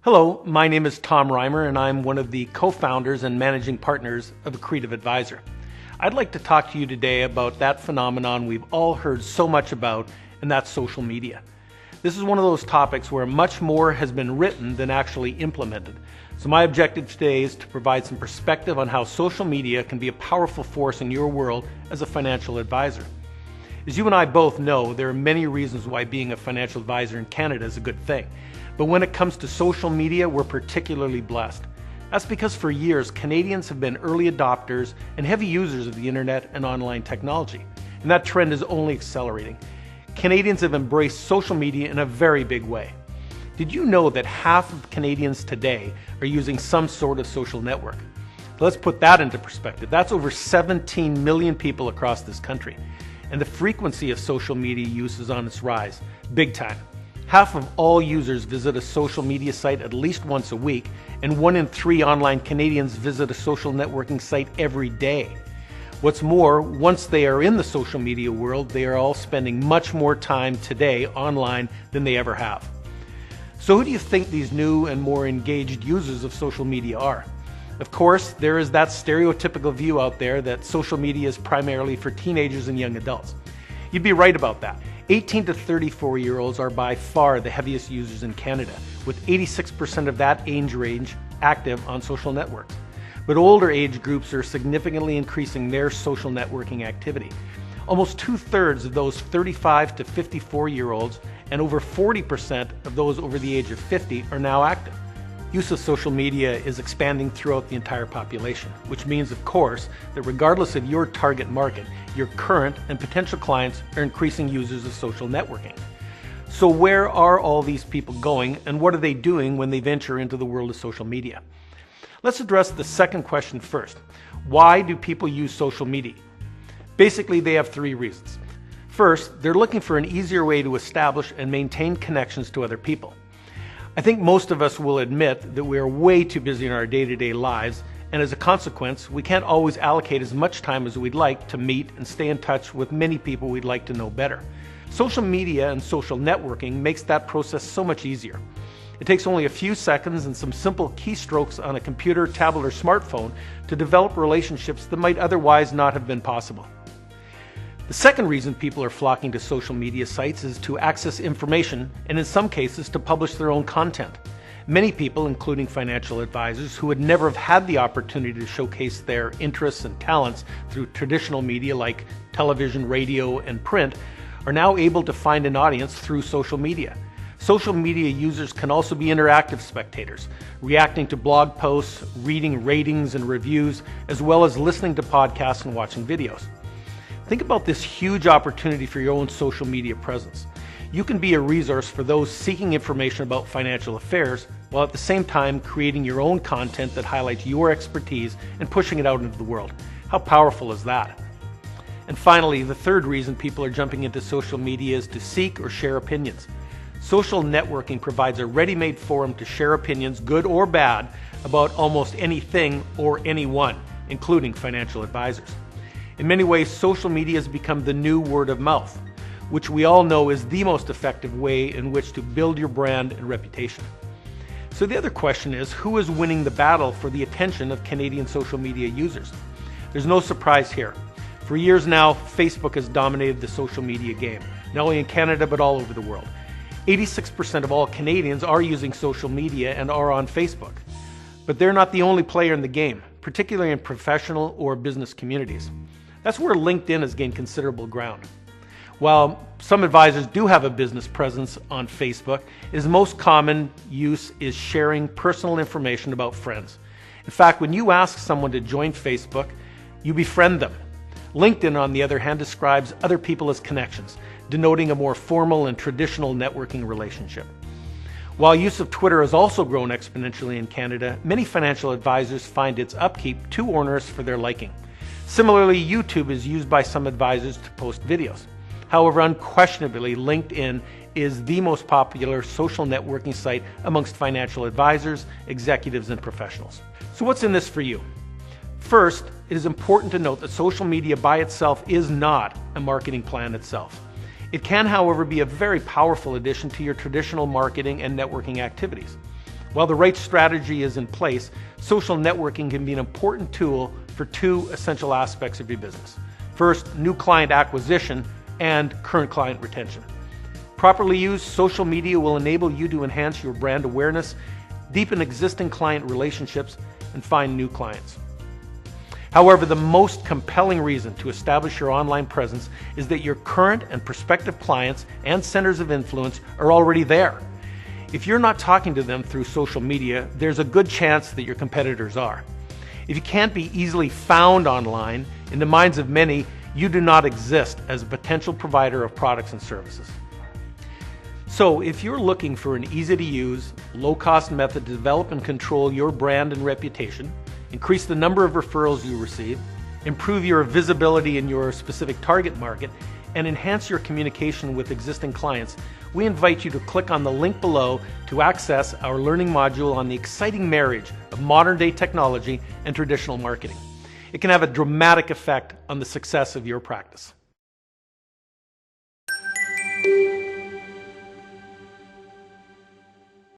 Hello, my name is Tom Reimer and I'm one of the co-founders and managing partners of Accretive Advisor. I'd like to talk to you today about that phenomenon we've all heard so much about, and that's social media. This is one of those topics where much more has been written than actually implemented. So my objective today is to provide some perspective on how social media can be a powerful force in your world as a financial advisor. As you and I both know, there are many reasons why being a financial advisor in Canada is a good thing. But when it comes to social media, we're particularly blessed. That's because for years, Canadians have been early adopters and heavy users of the internet and online technology. And that trend is only accelerating. Canadians have embraced social media in a very big way. Did you know that half of Canadians today are using some sort of social network? Let's put that into perspective. That's over 17 million people across this country. And the frequency of social media use is on its rise, big time. Half of all users visit a social media site at least once a week, and 1 in 3 online Canadians visit a social networking site every day. What's more, once they are in the social media world, they are all spending much more time today online than they ever have. So who do you think these new and more engaged users of social media are? Of course, there is that stereotypical view out there that social media is primarily for teenagers and young adults. You'd be right about that. 18 to 34-year-olds are by far the heaviest users in Canada, with 86% of that age range active on social networks. But older age groups are significantly increasing their social networking activity. Almost 2/3 of those 35 to 54-year-olds and over 40% of those over the age of 50 are now active. Use of social media is expanding throughout the entire population, which means, of course, that regardless of your target market, your current and potential clients are increasing users of social networking. So where are all these people going, and what are they doing when they venture into the world of social media? Let's address the second question first. Why do people use social media? Basically, they have 3 reasons. First, they're looking for an easier way to establish and maintain connections to other people. I think most of us will admit that we are way too busy in our day-to-day lives, and as a consequence, we can't always allocate as much time as we'd like to meet and stay in touch with many people we'd like to know better. Social media and social networking makes that process so much easier. It takes only a few seconds and some simple keystrokes on a computer, tablet, or smartphone to develop relationships that might otherwise not have been possible. The second reason people are flocking to social media sites is to access information, and in some cases to publish their own content. Many people, including financial advisors who would never have had the opportunity to showcase their interests and talents through traditional media like television, radio, and print, are now able to find an audience through social media. Social media users can also be interactive spectators, reacting to blog posts, reading ratings and reviews, as well as listening to podcasts and watching videos. Think about this huge opportunity for your own social media presence. You can be a resource for those seeking information about financial affairs, while at the same time creating your own content that highlights your expertise and pushing it out into the world. How powerful is that? And finally, the third reason people are jumping into social media is to seek or share opinions. Social networking provides a ready-made forum to share opinions, good or bad, about almost anything or anyone, including financial advisors. In many ways, social media has become the new word of mouth, which we all know is the most effective way in which to build your brand and reputation. So the other question is, who is winning the battle for the attention of Canadian social media users? There's no surprise here. For years now, Facebook has dominated the social media game, not only in Canada but all over the world. 86% of all Canadians are using social media and are on Facebook. But they're not the only player in the game, particularly in professional or business communities. That's where LinkedIn has gained considerable ground. While some advisors do have a business presence on Facebook, its most common use is sharing personal information about friends. In fact, when you ask someone to join Facebook, you befriend them. LinkedIn, on the other hand, describes other people as connections, denoting a more formal and traditional networking relationship. While use of Twitter has also grown exponentially in Canada, many financial advisors find its upkeep too onerous for their liking. Similarly, YouTube is used by some advisors to post videos. However, unquestionably, LinkedIn is the most popular social networking site amongst financial advisors, executives, and professionals. So what's in this for you? First, it is important to note that social media by itself is not a marketing plan itself. It can, however, be a very powerful addition to your traditional marketing and networking activities. While the right strategy is in place, social networking can be an important tool for two essential aspects of your business. First, new client acquisition and current client retention. Properly used, social media will enable you to enhance your brand awareness, deepen existing client relationships, and find new clients. However, the most compelling reason to establish your online presence is that your current and prospective clients and centers of influence are already there. If you're not talking to them through social media, there's a good chance that your competitors are. If you can't be easily found online, in the minds of many, you do not exist as a potential provider of products and services. So if you're looking for an easy-to-use, low-cost method to develop and control your brand and reputation, increase the number of referrals you receive, improve your visibility in your specific target market, and enhance your communication with existing clients, we invite you to click on the link below to access our learning module on the exciting marriage of modern-day technology and traditional marketing. It can have a dramatic effect on the success of your practice.